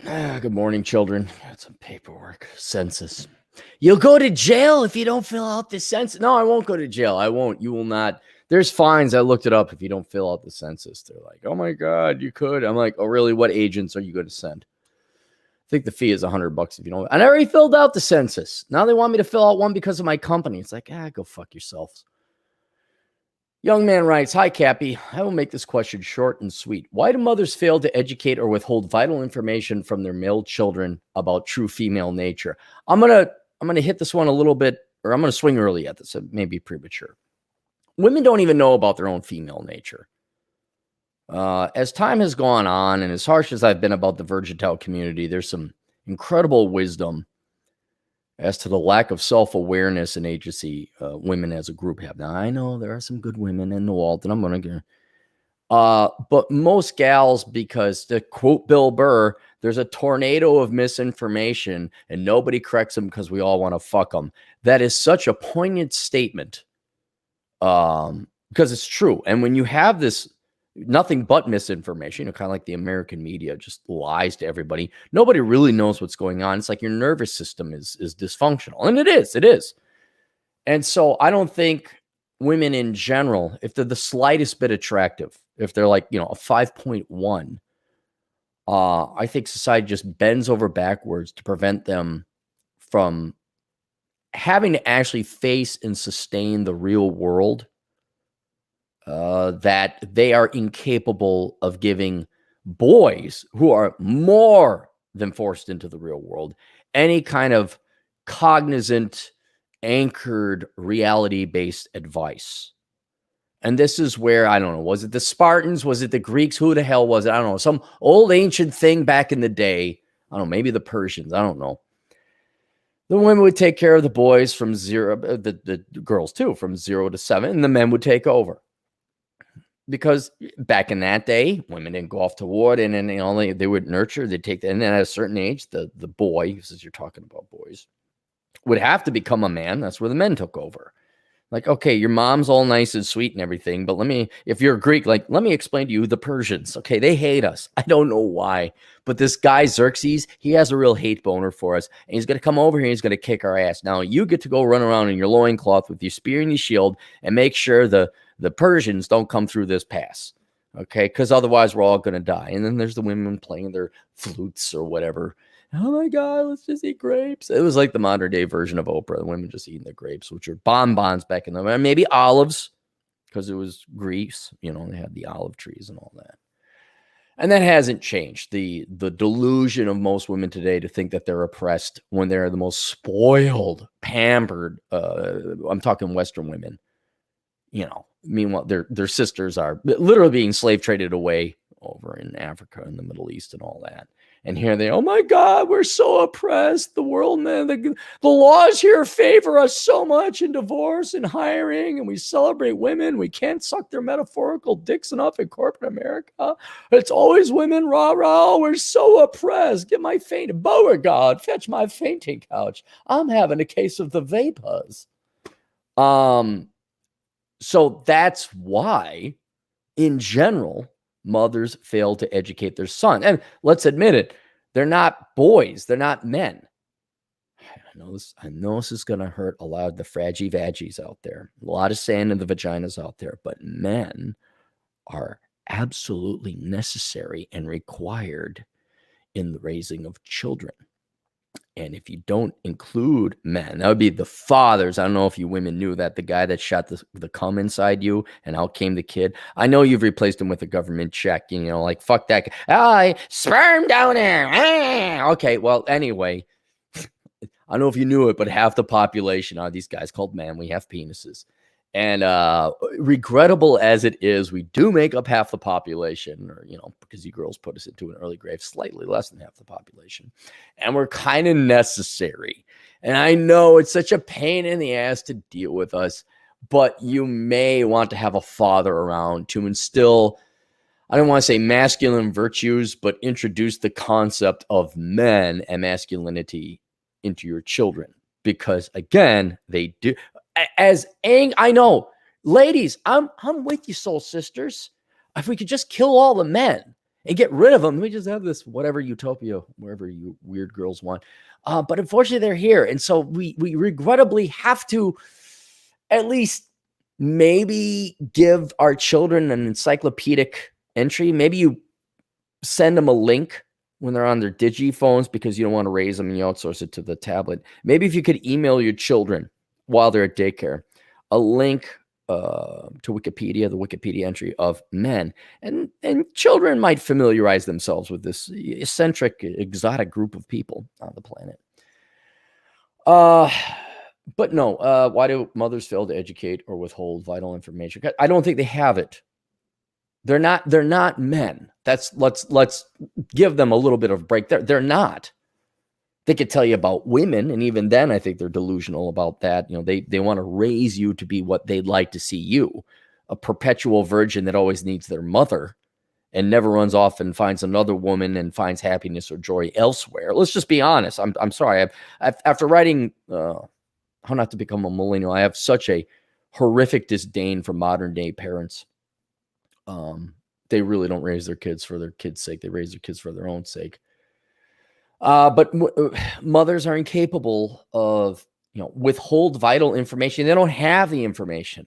Good morning, children. Got some paperwork. Census. You'll go to jail if you don't fill out the census. No, I won't go to jail. I won't. You will not. There's fines. I looked it up if you don't fill out the census. They're like, oh my God, you could. I'm like, oh, really? What agents are you going to send? I think the fee is $100 if you don't. I already filled out the census. Now they want me to fill out one because of my company. It's like, go fuck yourselves. Young man writes, hi, Cappy. I will make this question short and sweet. Why do mothers fail to educate or withhold vital information from their male children about true female nature? I'm gonna hit this one a little bit, or I'm gonna swing early at this. It may be premature. Women don't even know about their own female nature. As time has gone on, and as harsh as I've been about the Virgintile community, there's some incredible wisdom as to the lack of self-awareness and agency women as a group have. Now, I know there are some good women in the world, and I'm going to but most gals, because to quote Bill Burr, there's a tornado of misinformation and nobody corrects them because we all want to fuck them. That is such a poignant statement because it's true. And when you have this nothing but misinformation, kind of like the American media just lies to everybody. Nobody really knows what's going on. It's like your nervous system is dysfunctional. And it is. And so I don't think women in general, if they're the slightest bit attractive, if they're like, a 5.1, I think society just bends over backwards to prevent them from having to actually face and sustain the real world that they are incapable of giving boys who are more than forced into the real world any kind of cognizant, anchored, reality-based advice. And this is where, I don't know, was it the Spartans? Was it the Greeks? Who the hell was it? I don't know. Some old ancient thing back in the day. I don't know, maybe the Persians. I don't know. The women would take care of the boys from zero, the girls too, from 0 to 7, and the men would take over. Because back in that day, women didn't go off to war, and then they would nurture. They'd take and then at a certain age, the boy, since you're talking about boys, would have to become a man. That's where the men took over. Like, okay, your mom's all nice and sweet and everything, but if you're Greek, let me explain to you the Persians. Okay, they hate us. I don't know why, but this guy Xerxes, he has a real hate boner for us, and he's going to come over here and he's going to kick our ass. Now, you get to go run around in your loincloth with your spear and your shield and make sure the Persians don't come through this pass, okay? Because otherwise we're all going to die. And then there's the women playing their flutes or whatever. Oh my God, let's just eat grapes. It was like the modern day version of Oprah, the women just eating the grapes, which are bonbons back in the maybe olives, because it was Greece, they had the olive trees and all that. And that hasn't changed. The delusion of most women today to think that they're oppressed when they're the most spoiled, pampered, I'm talking Western women, meanwhile, their sisters are literally being slave traded away over in Africa and the Middle East and all that. And here they, oh my God, we're so oppressed. The world, man, the laws here favor us so much in divorce and hiring, and we celebrate women. We can't suck their metaphorical dicks enough in corporate America. It's always women, rah, rah. We're so oppressed. Get my faint, Beauregard, fetch my fainting couch. I'm having a case of the vapors. So that's why, in general, mothers fail to educate their son. And let's admit it, they're not boys. They're not men. I know this is going to hurt a lot of the fraggy vaggies out there. A lot of sand in the vaginas out there. But men are absolutely necessary and required in the raising of children. And if you don't include men, that would be the fathers. I don't know if you women knew that the guy that shot the cum inside you and out came the kid. I know you've replaced him with a government check, like fuck that guy. Sperm donor. Okay, well, anyway, I don't know if you knew it, but half the population are these guys called men. We have penises. And regrettable as it is, we do make up half the population, or, because you girls put us into an early grave, slightly less than half the population. And we're kind of necessary. And I know it's such a pain in the ass to deal with us, but you may want to have a father around to instill, I don't want to say masculine virtues, but introduce the concept of men and masculinity into your children. Because again, they do. I know, ladies, I'm with you, soul sisters. If we could just kill all the men and get rid of them. We just have this whatever utopia, wherever you weird girls want. But unfortunately, they're here. And so we regrettably have to at least maybe give our children an encyclopedic entry. Maybe you send them a link when they're on their digi phones because you don't want to raise them and you outsource it to the tablet. Maybe if you could email your children while they're at daycare, a link to Wikipedia, the Wikipedia entry of men, and children might familiarize themselves with this eccentric, exotic group of people on the planet. But no, why do mothers fail to educate or withhold vital information? I don't think they have it. They're not men. Let's give them a little bit of a break. They're not. They could tell you about women, and even then, I think they're delusional about that. You know, they want to raise you to be what they'd like to see you, a perpetual virgin that always needs their mother and never runs off and finds another woman and finds happiness or joy elsewhere. Let's just be honest. I'm sorry. After writing How Not to Become a Millennial, I have such a horrific disdain for modern day parents. They really don't raise their kids for their kids' sake. They raise their kids for their own sake. But mothers are incapable of, withhold vital information. They don't have the information.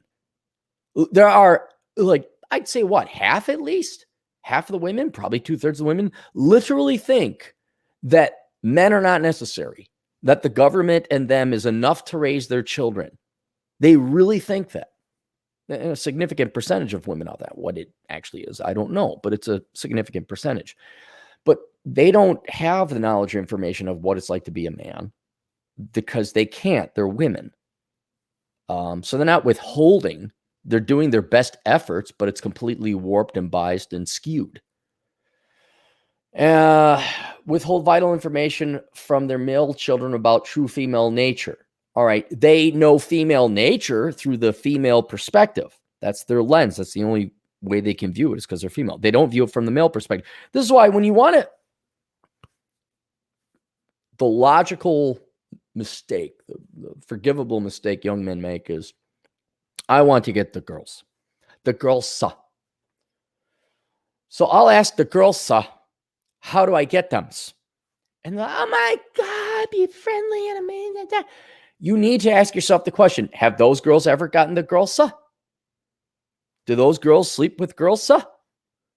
There are, like, I'd say half at least? Half of the women, probably 2/3 of the women, literally think that men are not necessary, that the government and them is enough to raise their children. They really think that. A significant percentage of women are that. What it actually is, I don't know, but it's a significant percentage. But they don't have the knowledge or information of what it's like to be a man because they can't. They're women. So they're not withholding. They're doing their best efforts, but it's completely warped and biased and skewed. Withhold vital information from their male children about true female nature. All right. They know female nature through the female perspective. That's their lens. That's the only way they can view it is because they're female. They don't view it from the male perspective. This is why when you want it, the logical mistake, the forgivable mistake young men make is, I want to get the girls. The girls saw. So I'll ask the girls saw, how do I get them? And oh my God, be friendly and amazing. You need to ask yourself the question, have those girls ever gotten the girls saw? Do those girls sleep with girls saw?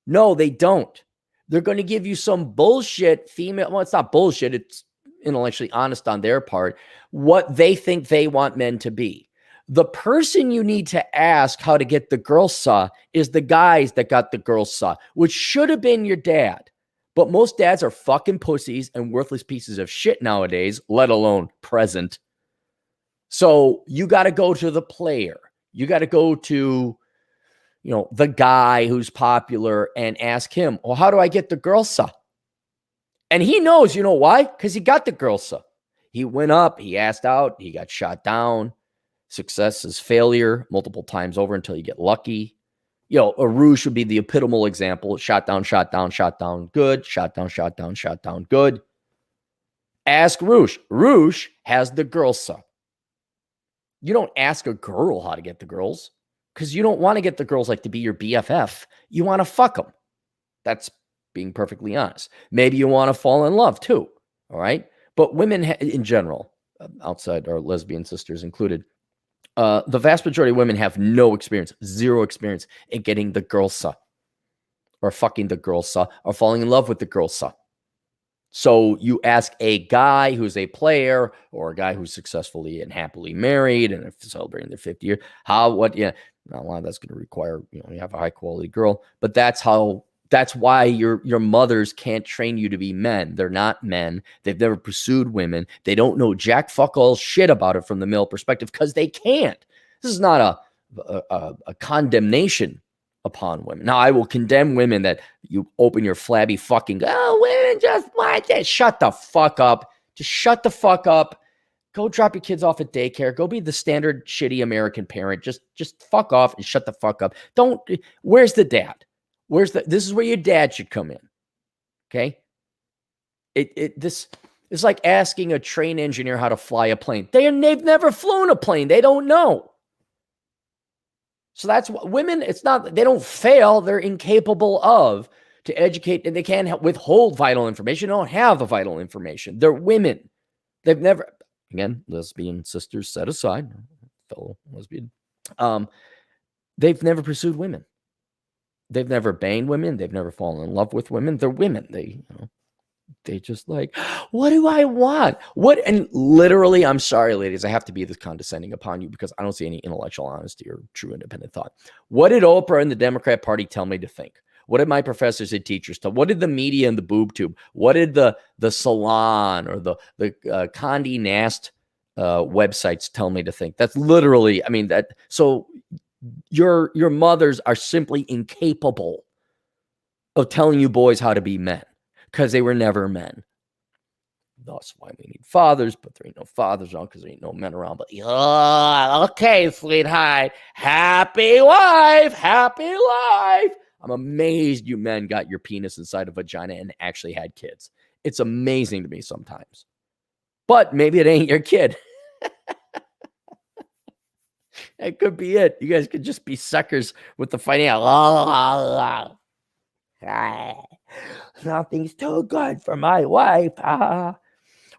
No, they don't. They're going to give you some bullshit female. Well, it's not bullshit. It's intellectually honest on their part, what they think they want men to be. The person you need to ask how to get the girl saw is the guys that got the girl saw, which should have been your dad. But most dads are fucking pussies and worthless pieces of shit nowadays, let alone present. So you got to go to the player. You got to go to, the guy who's popular and ask him, well, how do I get the girl saw? And he knows, why? Because he got the girl saw. He went up, he asked out, he got shot down. Success is failure multiple times over until you get lucky. A Rouge would be the epitomal example. Shot down, good. Shot down, good. Ask Rouge. Rouge has the girl saw. You don't ask a girl how to get the girls because you don't want to get the girls like to be your BFF. You want to fuck them. That's being perfectly honest. Maybe you want to fall in love too. All right. But women in general, outside our lesbian sisters included, the vast majority of women have zero experience in getting the girl saw or fucking the girl saw or falling in love with the girl saw. So you ask a guy who's a player or a guy who's successfully and happily married and celebrating their 50th year, not a lot of that's going to require, you have a high quality girl, but that's why your mothers can't train you to be men. They're not men. They've never pursued women. They don't know jack fuck all shit about it from the male perspective because they can't. This is not a condemnation upon women. Now, I will condemn women that you open your flabby fucking, women just want that. Shut the fuck up. Just shut the fuck up. Go drop your kids off at daycare. Go be the standard shitty American parent. Just fuck off and shut the fuck up. Where's the dad? This is where your dad should come in. Okay. This is like asking a train engineer how to fly a plane. They've never flown a plane. They don't know. So that's what women, it's not, they don't fail. They're incapable of to educate, and they can't withhold vital information. They don't have the vital information. They're women. They've never, again, lesbian sisters set aside, fellow lesbian, they've never pursued women. They've never banged women. They've never fallen in love with women. They're women. They just like, what do I want? What? And literally, I'm sorry, ladies, I have to be this condescending upon you because I don't see any intellectual honesty or true independent thought. What did Oprah and the Democrat Party tell me to think? What did my professors and teachers tell? What did the media and the boob tube? What did the Salon or the Condé Nast websites tell me to think? That's literally, I mean, that. So your mothers are simply incapable of telling you boys how to be men because they were never men. That's why we need fathers, but there ain't no fathers around because there ain't no men around. But okay, sweetheart, happy wife, happy life. I'm amazed you men got your penis inside a vagina and actually had kids. It's amazing to me sometimes. But maybe it ain't your kid. That could be it. You guys could just be suckers with the financial. Nothing's too good for my wife.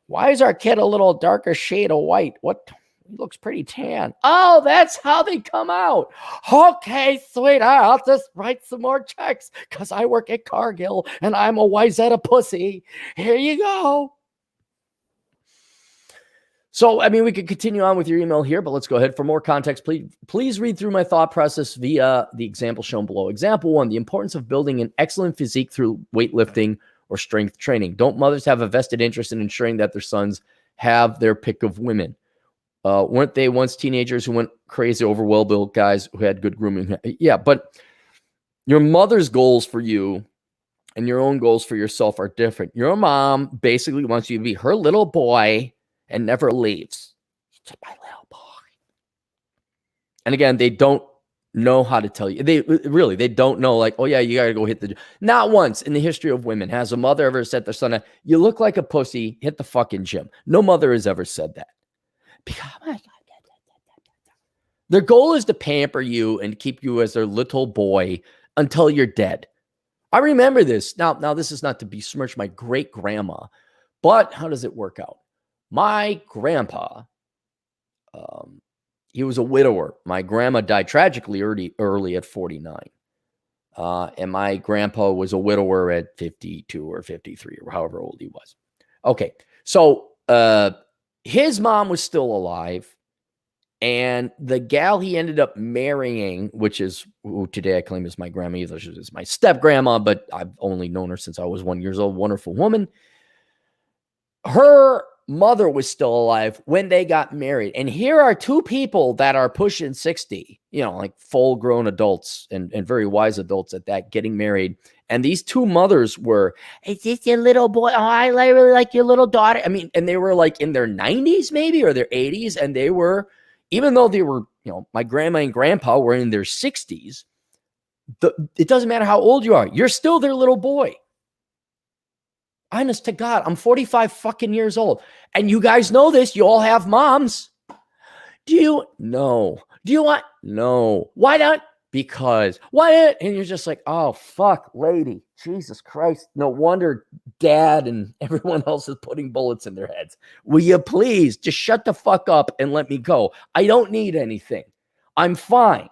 Why is our kid a little darker shade of white? What? He looks pretty tan. Oh, that's how they come out. Okay, sweetheart, I'll just write some more checks because I work at Cargill and I'm a Wyzetta pussy. Here you go. So, I mean, we could continue on with your email here, but let's go ahead. For more context, please read through my thought process via the example shown below. Example 1, the importance of building an excellent physique through weightlifting or strength training. Don't mothers have a vested interest in ensuring that their sons have their pick of women? Weren't they once teenagers who went crazy over well-built guys who had good grooming? Yeah, but your mother's goals for you and your own goals for yourself are different. Your mom basically wants you to be her little boy and never leaves. She's my little boy. And again, they don't know how to tell you. They don't know, like, oh yeah, you got to go hit the... Not once in the history of women has a mother ever said to their son, you look like a pussy, hit the fucking gym. No mother has ever said that. Because, oh my God. Their goal is to pamper you and keep you as their little boy until you're dead. I remember this. Now this is not to besmirch my great grandma, but how does it work out? My grandpa, he was a widower. My grandma died tragically early at 49. And my grandpa was a widower at 52 or 53 or however old he was. Okay. So, his mom was still alive, and the gal he ended up marrying, which is who today I claim is my grandma, either she is my step grandma, but I've only known her since I was 1 year old. Wonderful woman. Her mother was still alive when they got married. And here are two people that are pushing 60, like full grown adults and very wise adults at that, getting married. And these two mothers were, is this your little boy? Oh, I really like your little daughter. I mean, and they were like in their 90s maybe, or their 80s. And they were, even though they were, my grandma and grandpa were in their 60s, it doesn't matter how old you are. You're still their little boy. Honest to God, I'm 45 fucking years old. And you guys know this. You all have moms. Do you? No. Do you want? No. Why not? Because. Why not? And you're just like, oh, fuck, lady. Jesus Christ. No wonder dad and everyone else is putting bullets in their heads. Will you please just shut the fuck up and let me go? I don't need anything. I'm fine.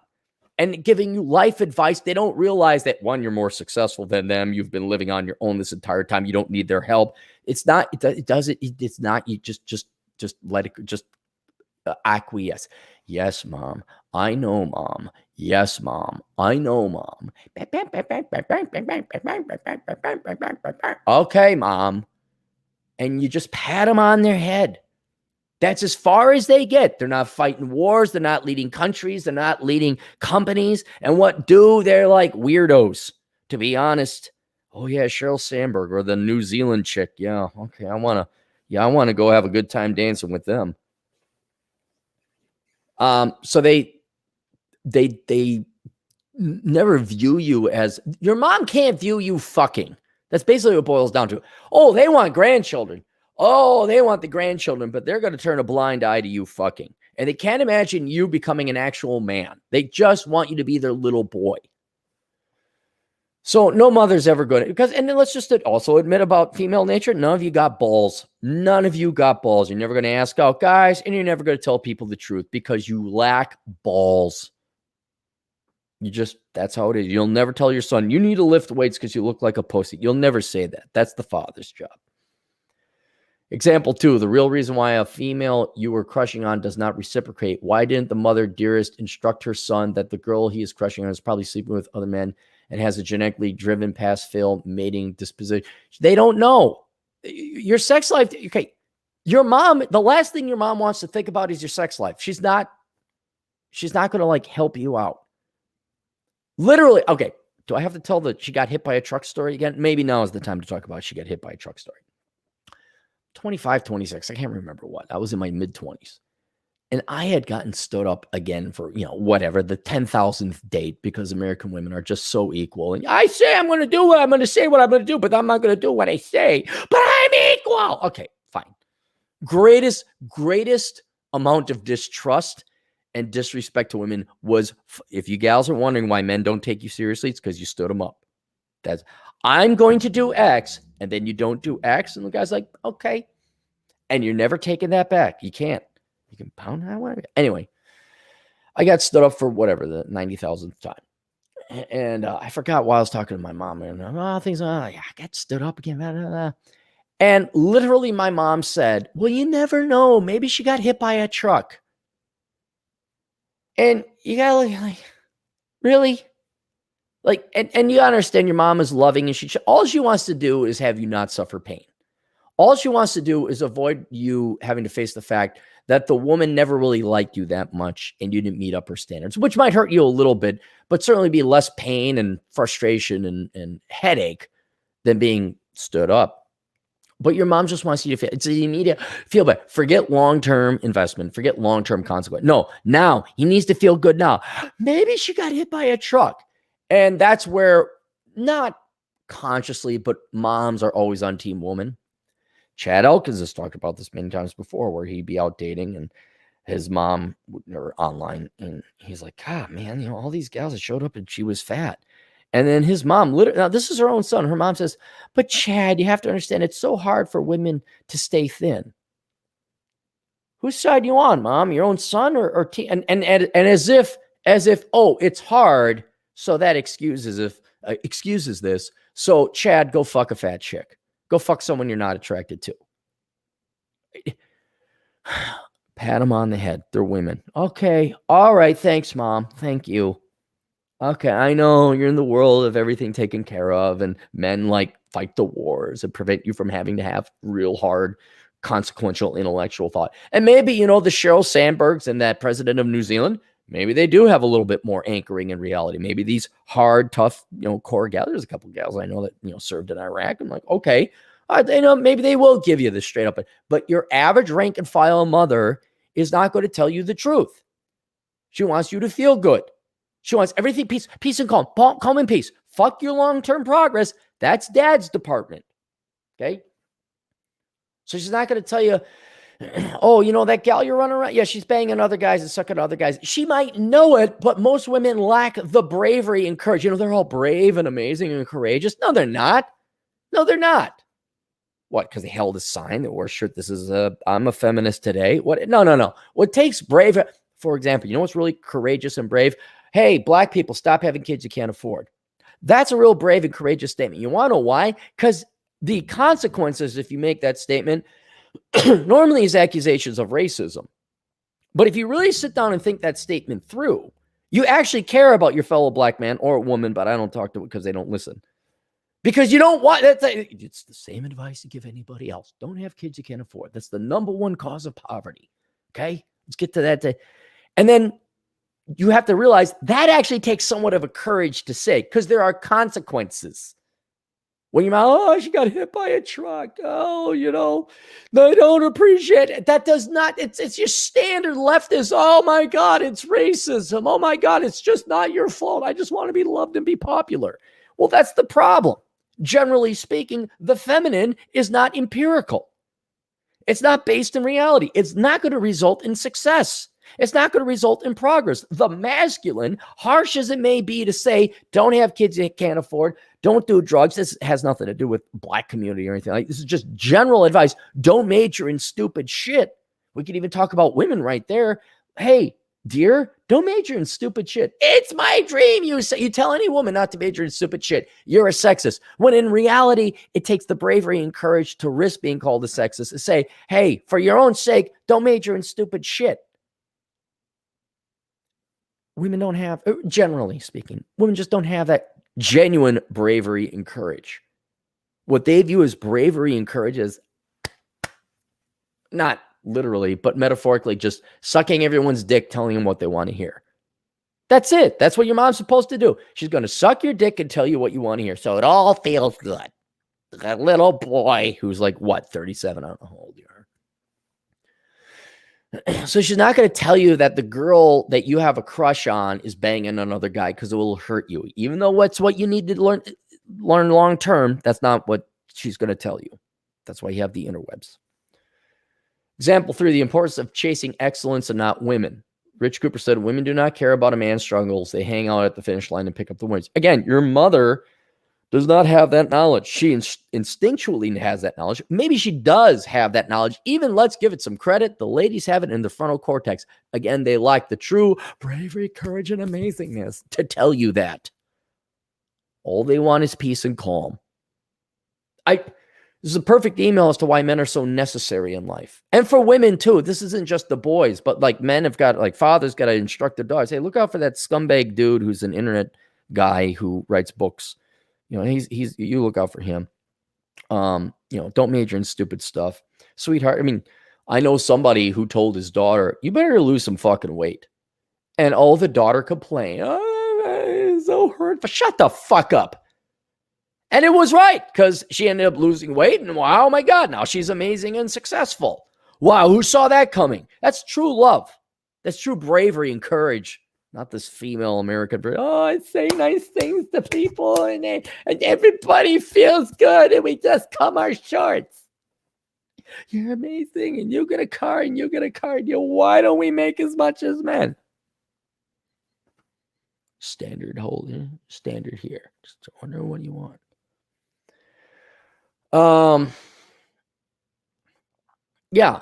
And giving you life advice, they don't realize that, one, you're more successful than them. You've been living on your own this entire time. You don't need their help. It's not, it's not, you just let it, just acquiesce. Yes, mom. I know, mom. Yes, mom. I know, mom. Okay, mom. And you just pat them on their head. That's as far as they get. They're not fighting wars. They're not leading countries. They're not leading companies. And what do? They're like weirdos, to be honest. Oh, yeah, Sheryl Sandberg or the New Zealand chick. Yeah, okay, I want to go have a good time dancing with them. So they never view you as, your mom can't view you fucking. That's basically what it boils down to. Oh, they want grandchildren. Oh, they want the grandchildren, but they're going to turn a blind eye to you fucking. And they can't imagine you becoming an actual man. They just want you to be their little boy. So no mother's ever going to, because, and then let's just also admit about female nature, none of you got balls. None of you got balls. You're never going to ask out guys, and you're never going to tell people the truth because you lack balls. That's how it is. You'll never tell your son, you need to lift weights because you look like a pussy. You'll never say that. That's the father's job. Example 2, the real reason why a female you were crushing on does not reciprocate. Why didn't the mother dearest instruct her son that the girl he is crushing on is probably sleeping with other men and has a genetically driven pass-fail mating disposition? They don't know. Your sex life, okay, your mom, the last thing your mom wants to think about is your sex life. She's not going to like help you out. Literally, okay, do I have to tell that she got hit by a truck story again? Maybe now is the time to talk about she got hit by a truck story. 25, 26, I can't remember what. I was in my mid-20s. And I had gotten stood up again for, whatever, the 10,000th date because American women are just so equal. And I say I'm going to do what I'm going to say what I'm going to do, but I'm not going to do what I say. But I'm equal. Okay, fine. Greatest amount of distrust and disrespect to women was, if you gals are wondering why men don't take you seriously, it's because you stood them up. That's, I'm going to do X, and then you don't do X, and the guy's like, okay. And you're never taking that back. You can't. You can pound that way. Anyway, I got stood up for whatever, the 90,000th time. And I forgot why I was talking to my mom. And I got stood up again. Blah, blah, blah. And literally my mom said, well, you never know. Maybe she got hit by a truck. And you got to look like, really? Like, and you understand your mom is loving, and all she wants to do is have you not suffer pain. All she wants to do is avoid you having to face the fact that the woman never really liked you that much and you didn't meet up her standards, which might hurt you a little bit, but certainly be less pain and frustration and headache than being stood up. But your mom just wants you to feel, so you need to feel bad. Forget long-term investment. Forget long-term consequence. No, now he needs to feel good now. Maybe she got hit by a truck. And that's where, not consciously, but moms are always on team woman. Chad Elkins has talked about this many times before, where he'd be out dating and his mom, or online, and he's like, God, man, all these gals that showed up and she was fat. And then his mom, literally, now this is her own son. Her mom says, but Chad, you have to understand, it's so hard for women to stay thin. Whose side you on, mom? Your own son or and as if, oh, it's hard, so that excuses this. So Chad, go fuck a fat chick. Go fuck someone you're not attracted to. Pat them on the head. They're women. Okay. All right. Thanks, mom. Thank you. Okay. I know you're in the world of everything taken care of, and men like fight the wars and prevent you from having to have real hard, consequential intellectual thought. And maybe, the Sheryl Sandbergs and that president of New Zealand, maybe they do have a little bit more anchoring in reality. Maybe these hard, tough, core gals. There's a couple of gals I know that, served in Iraq. I'm like, okay, maybe they will give you this straight up. But your average rank and file mother is not going to tell you the truth. She wants you to feel good. She wants everything peace and calm. Calm and peace. Fuck your long-term progress. That's dad's department. Okay? So she's not going to tell you, oh, that gal you're running around. Yeah, she's banging other guys and sucking other guys. She might know it, but most women lack the bravery and courage. They're all brave and amazing and courageous. No, they're not. No, they're not. What? Because they held a sign that wore a shirt. I'm a feminist today. What? No. What takes brave, for example, what's really courageous and brave? Hey, black people, stop having kids you can't afford. That's a real brave and courageous statement. You want to know why? Because the consequences, if you make that statement, normally is accusations of racism. But if you really sit down and think that statement through, you actually care about your fellow black man or woman, but I don't talk to it because they don't listen. Because you don't want that. It's the same advice you give anybody else. Don't have kids you can't afford. That's the number one cause of poverty. Okay? Let's get to that. And then you have to realize that actually takes somewhat of a courage to say, because there are consequences. When you're, she got hit by a truck. Oh, they don't appreciate it. That does not, it's your standard leftist. Oh my God, it's racism. Oh my God, it's just not your fault. I just want to be loved and be popular. Well, that's the problem. Generally speaking, the feminine is not empirical. It's not based in reality. It's not going to result in success. It's not going to result in progress. The masculine, harsh as it may be to say, don't have kids you can't afford, Don't do drugs. This has nothing to do with black community or anything. Like, this is just general advice. Don't major in stupid shit. We could even talk about women right there. Hey, dear, don't major in stupid shit. It's my dream. You tell any woman not to major in stupid shit, you're a sexist. When in reality, it takes the bravery and courage to risk being called a sexist to say, hey, for your own sake, don't major in stupid shit. Women don't have, generally speaking, women just don't have that genuine bravery and courage. What they view as bravery and courage is not literally, but metaphorically, just sucking everyone's dick, telling them what they want to hear. That's it. That's what your mom's supposed to do. She's going to suck your dick and tell you what you want to hear. So it all feels good. That little boy who's like, what, 37? I don't know how old you are. So she's not going to tell you that the girl that you have a crush on is banging another guy because it will hurt you. Even though what's what you need to learn long term, that's not what she's going to tell you. That's why you have the interwebs. Example 3, the importance of chasing excellence and not women. Rich Cooper said, women do not care about a man's struggles. They hang out at the finish line and pick up the wins. Again, your mother does not have that knowledge. She instinctually has that knowledge. Maybe she does have that knowledge. Even let's give it some credit. The ladies have it in the frontal cortex. Again, they lack the true bravery, courage, and amazingness to tell you that. All they want is peace and calm. This is a perfect email as to why men are so necessary in life. And for women too. This isn't just the boys, but like men have got, like fathers got to instruct their daughters. Hey, look out for that scumbag dude who's an internet guy who writes books. You know, you look out for him. You know, don't major in stupid stuff. Sweetheart, I mean, I know somebody who told his daughter, you better lose some fucking weight. And the daughter complained, it's so hurtful. Shut the fuck up. And it was right, because she ended up losing weight, and wow, my God, now she's amazing and successful. Wow, who saw that coming? That's true love. That's true bravery and courage. Not this female American, I say nice things to people, and everybody feels good, and we just come our shorts. You're amazing, and you get a car, and you get a car. Why don't we make as much as men? Standard here. Just wonder what you want. Yeah,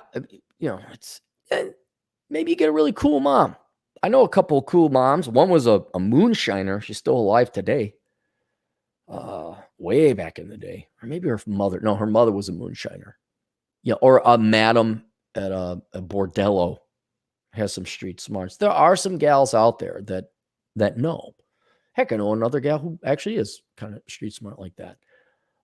you know, maybe you get a really cool mom. I know a couple of cool moms. One was a moonshiner. She's still alive today. Way back in the day. Or maybe her mother. No, her mother was a moonshiner. Yeah, or a madam at a bordello. Has some street smarts. There are some gals out there that know. Heck, I know another gal who actually is kind of street smart like that.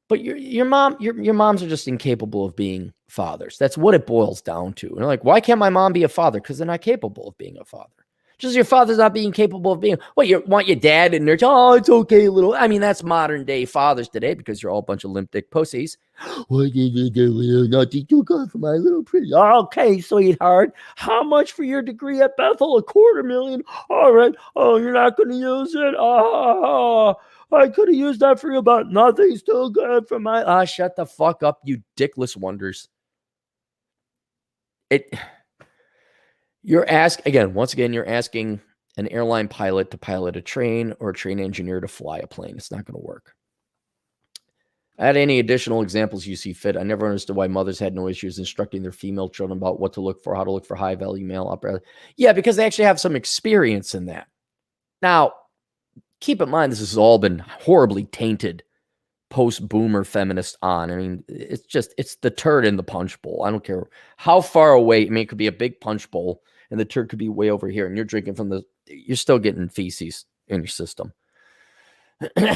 But your moms are just incapable of being fathers. That's what it boils down to. And they're like, why can't my mom be a father? Because they're not capable of being a father. Just your father's not being capable of being. What, you want your dad in there? Oh, it's okay, little. I mean, that's modern day fathers today because you're all a bunch of limp dick pussies. What did you do? Nothing too good for my little pretty. Okay, sweetheart. How much for your degree at Bethel? $250,000. All right. Oh, you're not going to use it? Oh, I could have used that for you, but nothing's too good for my. Shut the fuck up, you dickless wonders. You're asking an airline pilot to pilot a train or a train engineer to fly a plane. It's not going to work. Add any additional examples you see fit. I never understood why mothers had no issues instructing their female children about what to look for, how to look for high-value male opera. Yeah, because they actually have some experience in that. Now, keep in mind, this has all been horribly tainted post-boomer feminist on. I mean, it's the turd in the punch bowl. I don't care how far away. I mean, it could be a big punch bowl, and the turd could be way over here, and you're drinking from you're still getting feces in your system.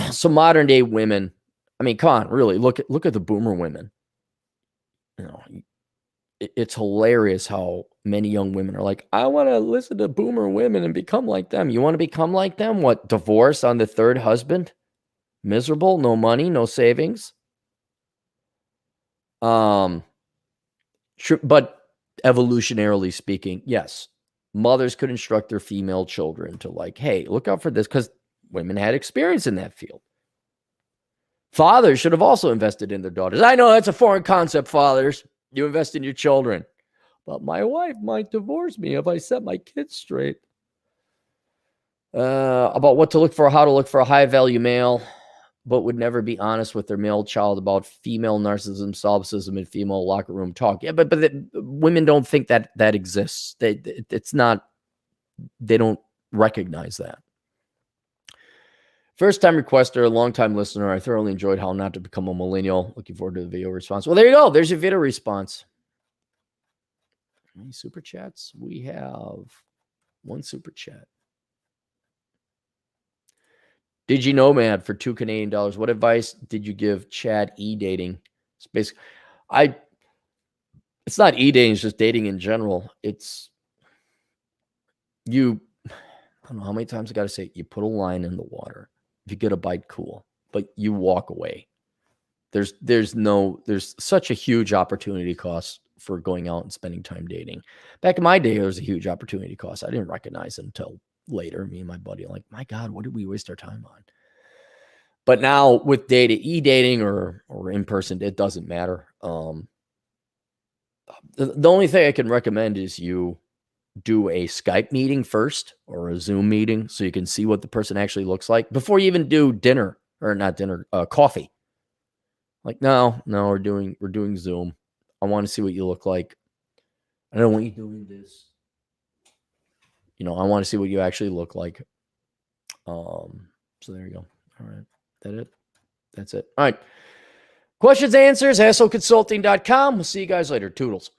So modern day women, I mean, come on, really, look at the boomer women. You know, it's hilarious how many young women are like, I want to listen to boomer women and become like them. You want to become like them? What, divorce on the third husband? Miserable, no money, no savings. But evolutionarily speaking, yes, mothers could instruct their female children to like, hey, look out for this, because women had experience in that field. Fathers should have also invested in their daughters. I know that's a foreign concept, fathers. You invest in your children. But my wife might divorce me if I set my kids straight. About what to look for, how to look for a high-value male. but would never be honest with their male child about female narcissism, solipsism, and female locker room talk. Yeah, but women don't think that exists. It's not. They don't recognize that. First-time requester, long-time listener. I thoroughly enjoyed How Not to Become a Millennial. Looking forward to the video response. Well, there you go. There's your video response. Any super chats? We have one super chat. Did you know, man, for $2 Canadian? What advice did you give Chad e-dating? It's basically, it's not e-dating, it's just dating in general. It's I don't know how many times I got to say it. You put a line in the water. If you get a bite, cool, but you walk away. There's such a huge opportunity cost for going out and spending time dating. Back in my day, there was a huge opportunity cost. I didn't recognize it until later. Me and my buddy are like, my God, what did we waste our time on? But now with e-dating or in person, it doesn't matter. The only thing I can recommend is you do a Skype meeting first or a Zoom meeting so you can see what the person actually looks like before you even do coffee. Like, no, we're doing Zoom. I want to see what you look like. I don't want you doing this. I want to see what you actually look like. So there you go. All right. That's it. All right. Questions, answers, HasselConsulting.com. We'll see you guys later. Toodles.